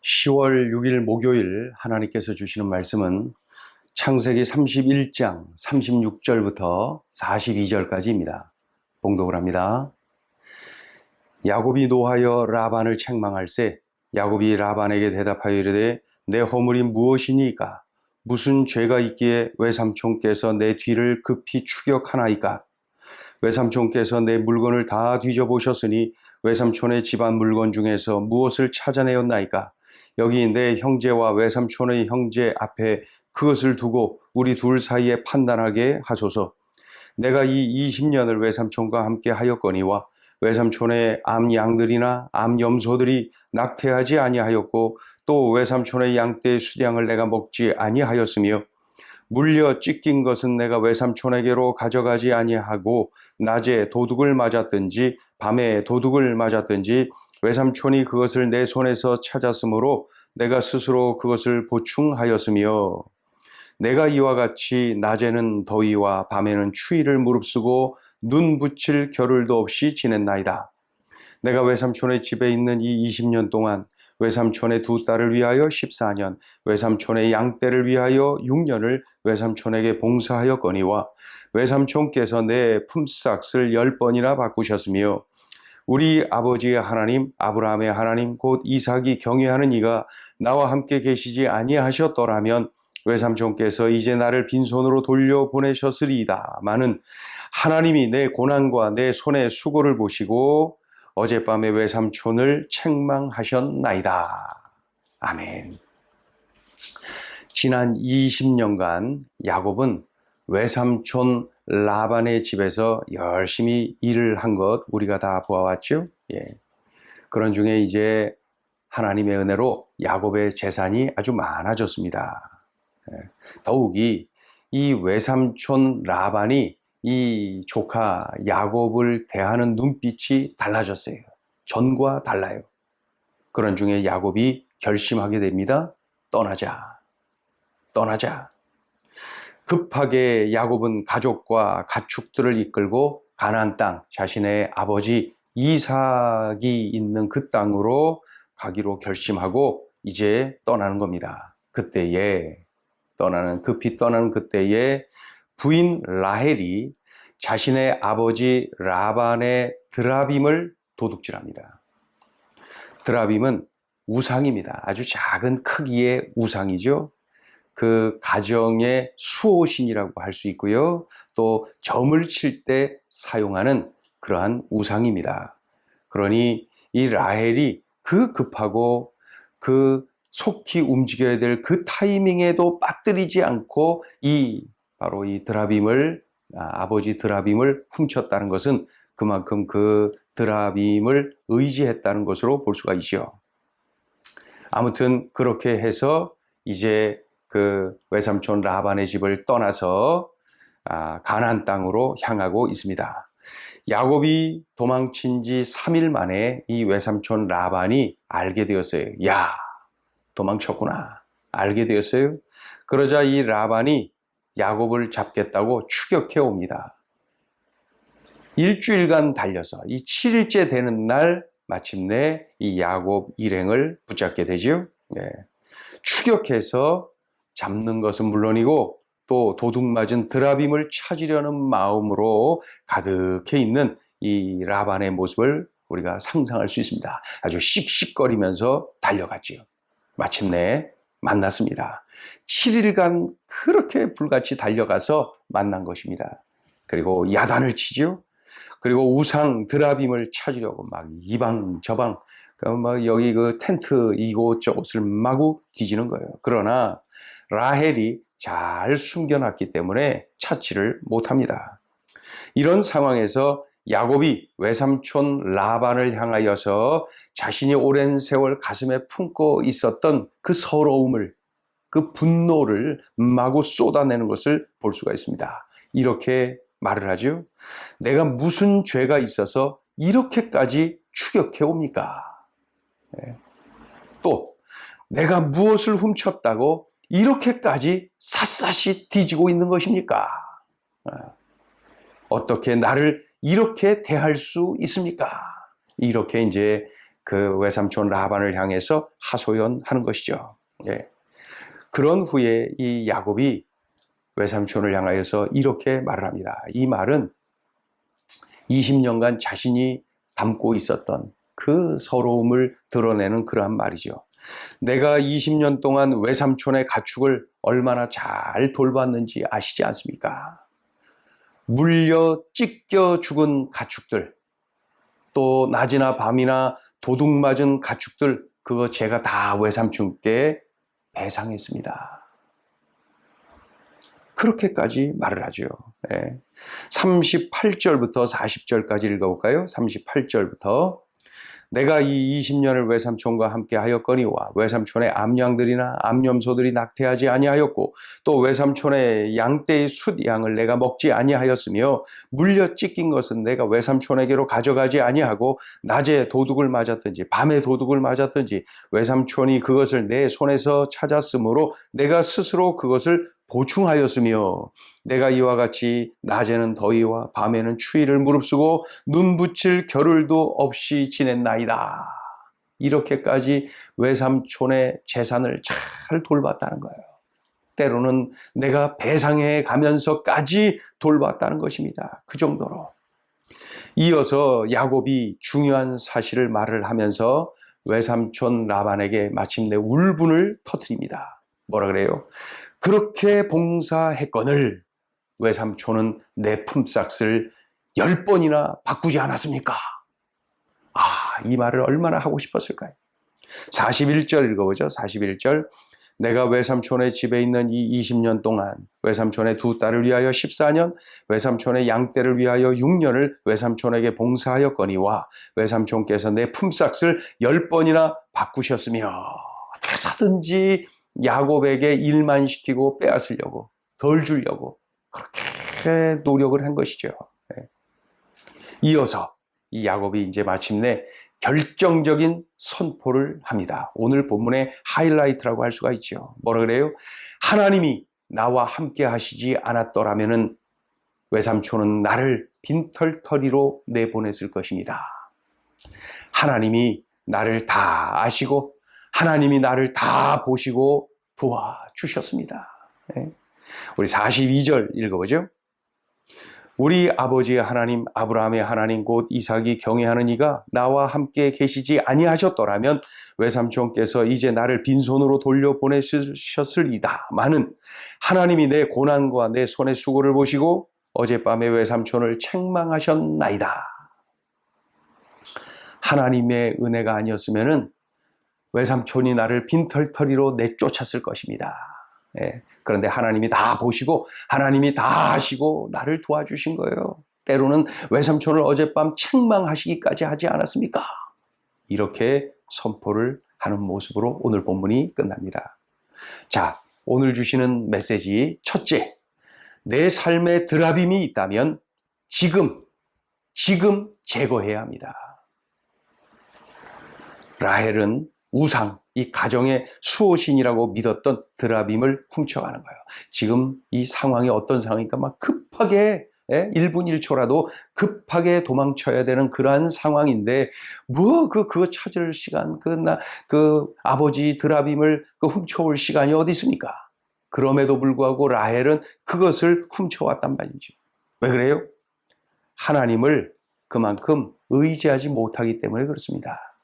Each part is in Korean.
10월 6일 목요일 하나님께서 주시는 말씀은 창세기 31장 36절부터 42절까지입니다. 봉독을 합니다. 야곱이 노하여 라반을 책망할세 야곱이 라반에게 대답하여 이르되 내 허물이 무엇이니까 무슨 죄가 있기에 외삼촌께서 내 뒤를 급히 추격하나이까 외삼촌께서 내 물건을 다 뒤져보셨으니 외삼촌의 집안 물건 중에서 무엇을 찾아내었나이까 여기 내 형제와 외삼촌의 형제 앞에 그것을 두고 우리 둘 사이에 판단하게 하소서. 내가 이 20년을 외삼촌과 함께 하였거니와 외삼촌의 암 양들이나 암 염소들이 낙태하지 아니하였고 또 외삼촌의 양떼의 수량을 내가 먹지 아니하였으며 물려 찢긴 것은 내가 외삼촌에게로 가져가지 아니하고 낮에 도둑을 맞았든지 밤에 도둑을 맞았든지 외삼촌이 그것을 내 손에서 찾았으므로 내가 스스로 그것을 보충하였으며 내가 이와 같이 낮에는 더위와 밤에는 추위를 무릅쓰고 눈 붙일 겨를도 없이 지냈나이다. 내가 외삼촌의 집에 있는 이 20년 동안 외삼촌의 두 딸을 위하여 14년, 외삼촌의 양떼를 위하여 6년을 외삼촌에게 봉사하였거니와 외삼촌께서 내 품삯을 10번이나 바꾸셨으며 우리 아버지의 하나님, 아브라함의 하나님, 곧 이삭이 경외하는 이가 나와 함께 계시지 아니하셨더라면 외삼촌께서 이제 나를 빈손으로 돌려보내셨으리이다. 마는 하나님이 내 고난과 내 손의 수고를 보시고 어젯밤에 외삼촌을 책망하셨나이다. 아멘. 지난 20년간 야곱은 외삼촌 라반의 집에서 열심히 일을 한 것 우리가 다 보아왔죠. 그런 중에 이제 하나님의 은혜로 야곱의 재산이 아주 많아졌습니다. 더욱이 이 외삼촌 라반이 이 조카 야곱을 대하는 눈빛이 달라졌어요. 전과 달라요. 그런 중에 야곱이 결심하게 됩니다. 떠나자. 급하게 야곱은 가족과 가축들을 이끌고 가나안 땅, 자신의 아버지 이삭이 있는 그 땅으로 가기로 결심하고 이제 떠나는 겁니다. 급히 떠나는 그때에 부인 라헬이 자신의 아버지 라반의 드라빔을 도둑질합니다. 드라빔은 우상입니다. 아주 작은 크기의 우상이죠. 그 가정의 수호신이라고 할 수 있고요. 또 점을 칠 때 사용하는 그러한 우상입니다. 그러니 이 라헬이 그 급하고 그 속히 움직여야 될 그 타이밍에도 빠뜨리지 않고 바로 이 드라빔을 아버지 드라빔을 훔쳤다는 것은 그만큼 그 드라빔을 의지했다는 것으로 볼 수가 있죠. 아무튼 그렇게 해서 이제 그 외삼촌 라반의 집을 떠나서 가나안 땅으로 향하고 있습니다. 야곱이 도망친 지 3일 만에 이 외삼촌 라반이 알게 되었어요. 야, 도망쳤구나. 알게 되었어요. 그러자 이 라반이 야곱을 잡겠다고 추격해 옵니다. 일주일간 달려서 이 7일째 되는 날 마침내 이 야곱 일행을 붙잡게 되죠. 추격해서 잡는 것은 물론이고 또 도둑 맞은 드라빔을 찾으려는 마음으로 가득해 있는 이 라반의 모습을 우리가 상상할 수 있습니다. 아주 씩씩거리면서 달려갔지요. 마침내 만났습니다. 7일간 그렇게 불같이 달려가서 만난 것입니다. 그리고 야단을 치죠. 그리고 우상 드라빔을 찾으려고 막 이방 저방 여기 그 텐트 이곳저곳을 마구 뒤지는 거예요. 그러나 라헬이 잘 숨겨놨기 때문에 찾지를 못합니다. 이런 상황에서 야곱이 외삼촌 라반을 향하여서 자신이 오랜 세월 가슴에 품고 있었던 그 서러움을, 그 분노를 마구 쏟아내는 것을 볼 수가 있습니다. 이렇게 말을 하죠. 내가 무슨 죄가 있어서 이렇게까지 추격해 옵니까? 또 내가 무엇을 훔쳤다고 이렇게까지 샅샅이 뒤지고 있는 것입니까? 어떻게 나를 이렇게 대할 수 있습니까? 이렇게 이제 그 외삼촌 라반을 향해서 하소연하는 것이죠. 예. 그런 후에 이 야곱이 외삼촌을 향하여서 이렇게 말을 합니다. 이 말은 20년간 자신이 담고 있었던 그 서러움을 드러내는 그러한 말이죠. 내가 20년 동안 외삼촌의 가축을 얼마나 잘 돌봤는지 아시지 않습니까? 물려 찢겨 죽은 가축들, 또 낮이나 밤이나 도둑 맞은 가축들, 그거 제가 다 외삼촌께 배상했습니다. 그렇게까지 말을 하죠. 예. 38절부터 40절까지 읽어볼까요? 38절부터 내가 이 20년을 외삼촌과 함께 하였거니와 외삼촌의 암양들이나 암염소들이 낙태하지 아니하였고 또 외삼촌의 양떼의 숫양을 내가 먹지 아니하였으며 물려 찢긴 것은 내가 외삼촌에게로 가져가지 아니하고 낮에 도둑을 맞았든지 밤에 도둑을 맞았든지 외삼촌이 그것을 내 손에서 찾았으므로 내가 스스로 그것을 보충하였으며 내가 이와 같이 낮에는 더위와 밤에는 추위를 무릅쓰고 눈 붙일 겨를도 없이 지냈나이다. 이렇게까지 외삼촌의 재산을 잘 돌봤다는 거예요. 때로는 내가 배상해 가면서까지 돌봤다는 것입니다. 그 정도로. 이어서 야곱이 중요한 사실을 말을 하면서 외삼촌 라반에게 마침내 울분을 터뜨립니다. 뭐라 그래요? 그렇게 봉사했거늘 외삼촌은 내 품삯을 10번이나 바꾸지 않았습니까? 이 말을 얼마나 하고 싶었을까요? 41절 읽어보죠. 41절 내가 외삼촌의 집에 있는 이 20년 동안 외삼촌의 두 딸을 위하여 14년, 외삼촌의 양떼를 위하여 6년을 외삼촌에게 봉사하였거니와 외삼촌께서 내 품삯을 10번이나 바꾸셨으며 어떻게 해서든지 야곱에게 일만 시키고 빼앗으려고 덜 주려고 그렇게 노력을 한 것이죠. 이어서 이 야곱이 이제 마침내 결정적인 선포를 합니다. 오늘 본문의 하이라이트라고 할 수가 있죠. 뭐라 그래요? 하나님이 나와 함께 하시지 않았더라면은 외삼촌은 나를 빈털터리로 내보냈을 것입니다. 하나님이 나를 다 아시고 하나님이 나를 다 보시고 도와주셨습니다. 우리 42절 읽어보죠. 우리 아버지의 하나님 아브라함의 하나님 곧 이삭이 경외하는 이가 나와 함께 계시지 아니하셨더라면 외삼촌께서 이제 나를 빈손으로 돌려보내셨으리다마는 하나님이 내 고난과 내 손의 수고를 보시고 어젯밤에 외삼촌을 책망하셨나이다. 하나님의 은혜가 아니었으면은 외삼촌이 나를 빈털터리로 내쫓았을 것입니다. 그런데 하나님이 다 보시고 하나님이 다 하시고 나를 도와주신 거예요. 때로는 외삼촌을 어젯밤 책망하시기까지 하지 않았습니까? 이렇게 선포를 하는 모습으로 오늘 본문이 끝납니다. 자, 오늘 주시는 메시지 첫째, 내 삶에 드라빔이 있다면 지금 제거해야 합니다. 라헬은 우상, 이 가정의 수호신이라고 믿었던 드라빔을 훔쳐가는 거예요. 지금 이 상황이 어떤 상황이니까 막 급하게 1분 1초라도 급하게 도망쳐야 되는 그러한 상황인데 그거 찾을 시간 그 아버지 드라빔을 훔쳐올 시간이 어디 있습니까? 그럼에도 불구하고 라헬은 그것을 훔쳐왔단 말이죠. 왜 그래요? 하나님을 그만큼 의지하지 못하기 때문에 그렇습니다.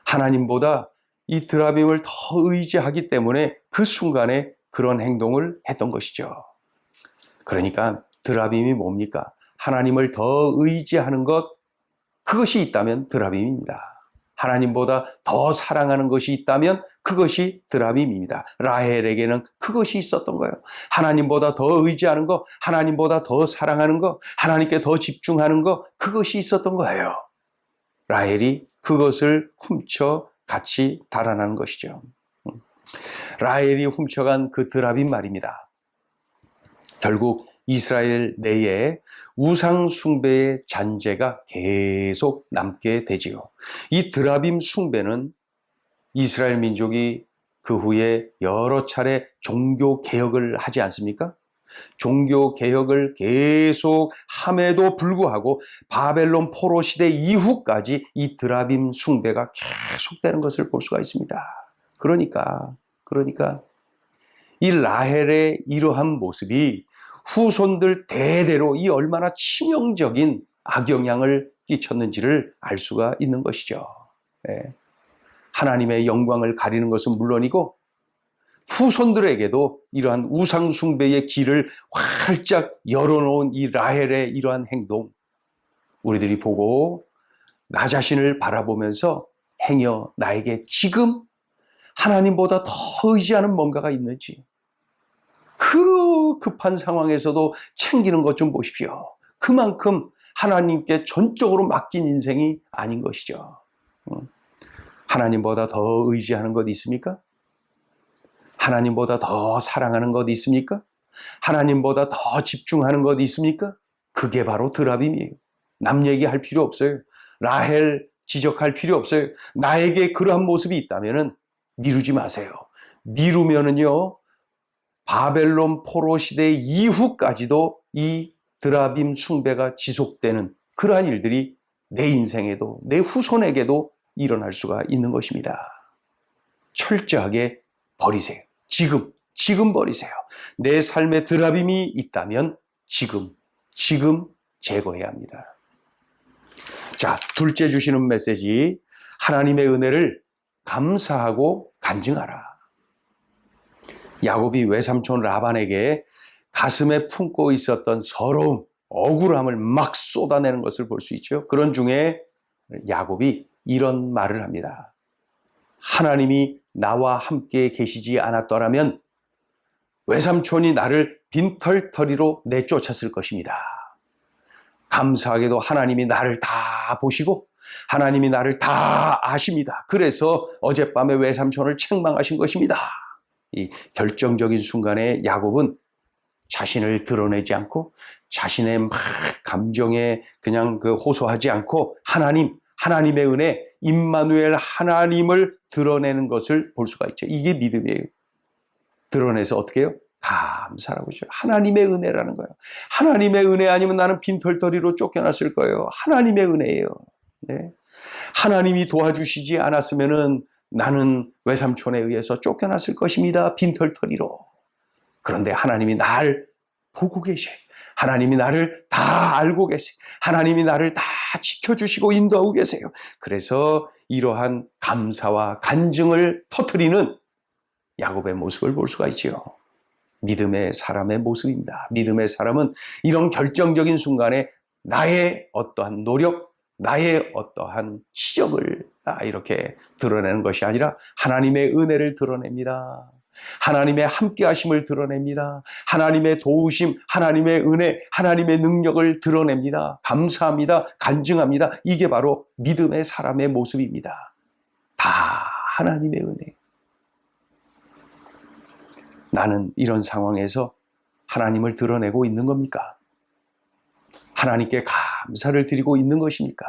하나님보다 이 드라빔을 더 의지하기 때문에 그 순간에 그런 행동을 했던 것이죠. 그러니까 드라빔이 뭡니까? 하나님을 더 의지하는 것, 그것이 있다면 드라빔입니다. 하나님보다 더 사랑하는 것이 있다면 그것이 드라빔입니다. 라헬에게는 그것이 있었던 거예요. 하나님보다 더 의지하는 것, 하나님보다 더 사랑하는 것, 하나님께 더 집중하는 것, 그것이 있었던 거예요. 라헬이 그것을 훔쳐 같이 달아나는 것이죠. 라헬이 훔쳐간 그 드라빔 말입니다. 결국 이스라엘 내에 우상 숭배의 잔재가 계속 남게 되지요. 이 드라빔 숭배는 이스라엘 민족이 그 후에 여러 차례 종교 개혁을 하지 않습니까? 종교 개혁을 계속 함에도 불구하고 바벨론 포로 시대 이후까지 이 드라빔 숭배가 계속되는 것을 볼 수가 있습니다. 그러니까 이 라헬의 이러한 모습이 후손들 대대로 이 얼마나 치명적인 악영향을 끼쳤는지를 알 수가 있는 것이죠. 하나님의 영광을 가리는 것은 물론이고 후손들에게도 이러한 우상 숭배의 길을 활짝 열어놓은 이 라헬의 이러한 행동, 우리들이 보고 나 자신을 바라보면서 행여 나에게 지금 하나님보다 더 의지하는 뭔가가 있는지, 그 급한 상황에서도 챙기는 것 좀 보십시오. 그만큼 하나님께 전적으로 맡긴 인생이 아닌 것이죠. 하나님보다 더 의지하는 것 있습니까? 하나님보다 더 사랑하는 것 있습니까? 하나님보다 더 집중하는 것 있습니까? 그게 바로 드라빔이에요. 남 얘기할 필요 없어요. 라헬 지적할 필요 없어요. 나에게 그러한 모습이 있다면은 미루지 마세요. 미루면은요, 바벨론 포로 시대 이후까지도 이 드라빔 숭배가 지속되는 그러한 일들이 내 인생에도 내 후손에게도 일어날 수가 있는 것입니다. 철저하게 버리세요. 지금 버리세요. 내 삶에 드라빔이 있다면 지금 제거해야 합니다. 자, 둘째 주시는 메시지, 하나님의 은혜를 감사하고 간증하라. 야곱이 외삼촌 라반에게 가슴에 품고 있었던 서러움, 억울함을 막 쏟아내는 것을 볼 수 있죠. 그런 중에 야곱이 이런 말을 합니다. 하나님이 나와 함께 계시지 않았더라면 외삼촌이 나를 빈털터리로 내쫓았을 것입니다. 감사하게도 하나님이 나를 다 보시고 하나님이 나를 다 아십니다. 그래서 어젯밤에 외삼촌을 책망하신 것입니다. 이 결정적인 순간에 야곱은 자신을 드러내지 않고 자신의 막 감정에 그냥 호소하지 않고 하나님의 은혜, 임마누엘 하나님을 드러내는 것을 볼 수가 있죠. 이게 믿음이에요. 드러내서 어떻게 해요? 감사라고 하죠. 하나님의 은혜라는 거예요. 하나님의 은혜 아니면 나는 빈털터리로 쫓겨났을 거예요. 하나님의 은혜예요. 네. 하나님이 도와주시지 않았으면은 나는 외삼촌에 의해서 쫓겨났을 것입니다. 빈털터리로. 그런데 하나님이 날 보고 계셔요. 하나님이 나를 다 알고 계세요. 하나님이 나를 다 지켜주시고 인도하고 계세요. 그래서 이러한 감사와 간증을 터뜨리는 야곱의 모습을 볼 수가 있지요. 믿음의 사람의 모습입니다. 믿음의 사람은 이런 결정적인 순간에 나의 어떠한 노력, 나의 어떠한 시력을 이렇게 드러내는 것이 아니라 하나님의 은혜를 드러냅니다. 하나님의 함께하심을 드러냅니다. 하나님의 도우심, 하나님의 은혜, 하나님의 능력을 드러냅니다. 감사합니다. 간증합니다. 이게 바로 믿음의 사람의 모습입니다. 다 하나님의 은혜. 나는 이런 상황에서 하나님을 드러내고 있는 겁니까? 하나님께 감사를 드리고 있는 것입니까?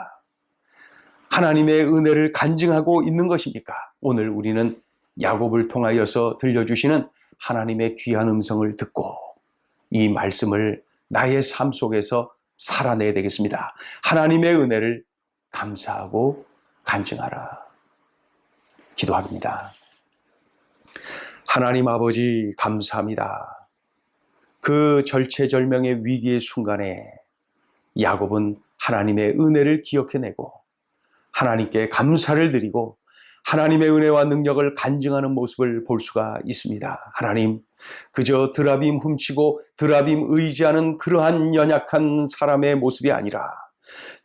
하나님의 은혜를 간증하고 있는 것입니까? 오늘 우리는 야곱을 통하여서 들려주시는 하나님의 귀한 음성을 듣고 이 말씀을 나의 삶 속에서 살아내야 되겠습니다. 하나님의 은혜를 감사하고 간증하라. 기도합니다. 하나님 아버지 감사합니다. 그 절체절명의 위기의 순간에 야곱은 하나님의 은혜를 기억해내고 하나님께 감사를 드리고 하나님의 은혜와 능력을 간증하는 모습을 볼 수가 있습니다. 하나님, 그저 드라빔 훔치고 드라빔 의지하는 그러한 연약한 사람의 모습이 아니라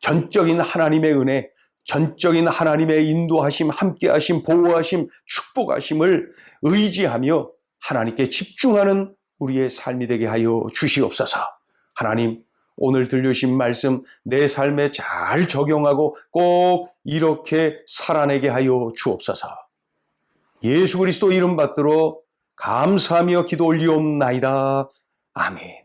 전적인 하나님의 은혜, 전적인 하나님의 인도하심, 함께하심, 보호하심, 축복하심을 의지하며 하나님께 집중하는 우리의 삶이 되게 하여 주시옵소서. 하나님, 오늘 들려주신 말씀 내 삶에 잘 적용하고 꼭 이렇게 살아내게 하여 주옵소서. 예수 그리스도 이름 받들어 감사하며 기도 올리옵나이다. 아멘.